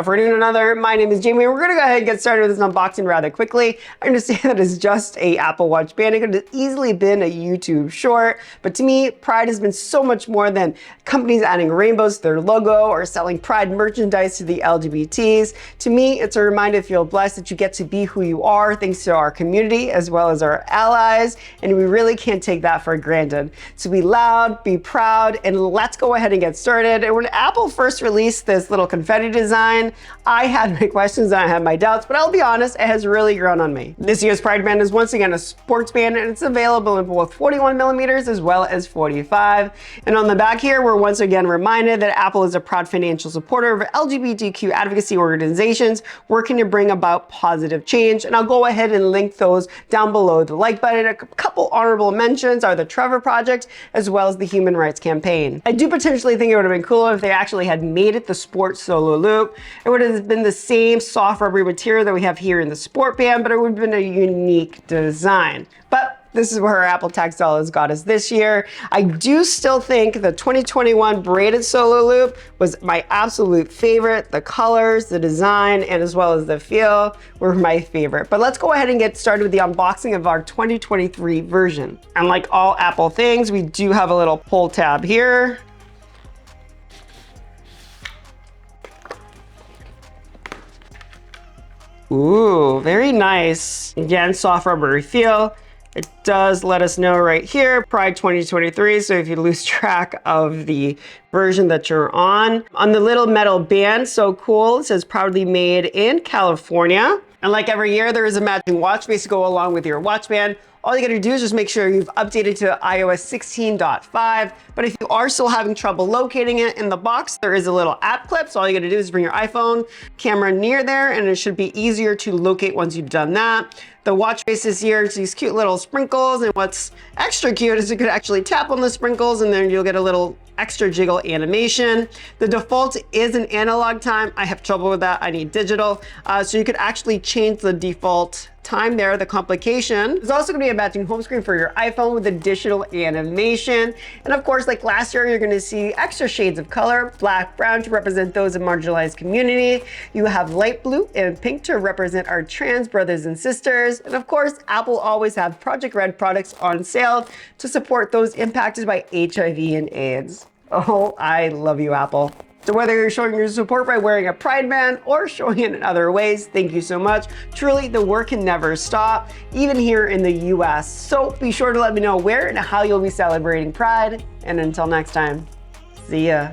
For another, my name is Jamie. We're gonna go ahead and get started with this unboxing rather quickly. I understand that it's just a Apple Watch band. It could have easily been a YouTube short, but to me, Pride has been so much more than companies adding rainbows to their logo or selling Pride merchandise to the LGBTs. To me, it's a reminder to feel blessed that you get to be who you are thanks to our community as well as our allies, and we really can't take that for granted. So be loud, be proud, and let's go ahead and get started. And when Apple first released this little confetti design, I had my questions and I had my doubts, but I'll be honest, it has really grown on me. This year's Pride band is once again a sports band, and it's available in both 41 millimeters as well as 45. And on the back here, we're once again reminded that Apple is a proud financial supporter of LGBTQ advocacy organizations working to bring about positive change. And I'll go ahead and link those down below the like button. A couple honorable mentions are the Trevor Project as well as the Human Rights Campaign. I do potentially think it would have been cooler if they actually had made it the sports solo loop. It would have been the same soft rubbery material that we have here in the sport band, but it would have been a unique design. But this is where our Apple Textile has got us this year. I do still think the 2021 braided solo loop was my absolute favorite. The colors, the design, and as well as the feel were my favorite. But let's go ahead and get started with the unboxing of our 2023 version. And like all Apple things, we do have a little pull tab here. Ooh, very nice. Again, soft rubbery feel. It does let us know right here, Pride 2023. So if you lose track of the version that you're on the little metal band, so cool. It says proudly made in California. And like every year, there is a matching watch face to go along with your watch band. All you gotta do is just make sure you've updated to iOS 16.5. But if you are still having trouble locating it in the box, there is a little app clip. So all you gotta do is bring your iPhone camera near there and it should be easier to locate once you've done that. The watch faces here, it's these cute little sprinkles, and what's extra cute is you could actually tap on the sprinkles and then you'll get a little extra jiggle animation. The default is an analog time. I have trouble with that, I need digital. So you could actually change the default time there. The complication is also gonna be a matching home screen for your iPhone with additional animation. And of course, like last year, you're gonna see extra shades of color, black, brown to represent those in marginalized community. You have light blue and pink to represent our trans brothers and sisters. And of course, Apple always have Project Red products on sale to support those impacted by HIV and AIDS. Oh, I love you, Apple. So whether you're showing your support by wearing a Pride band or showing it in other ways, thank you so much. Truly, the work can never stop, even here in the US. So be sure to let me know where and how you'll be celebrating Pride. And until next time, see ya.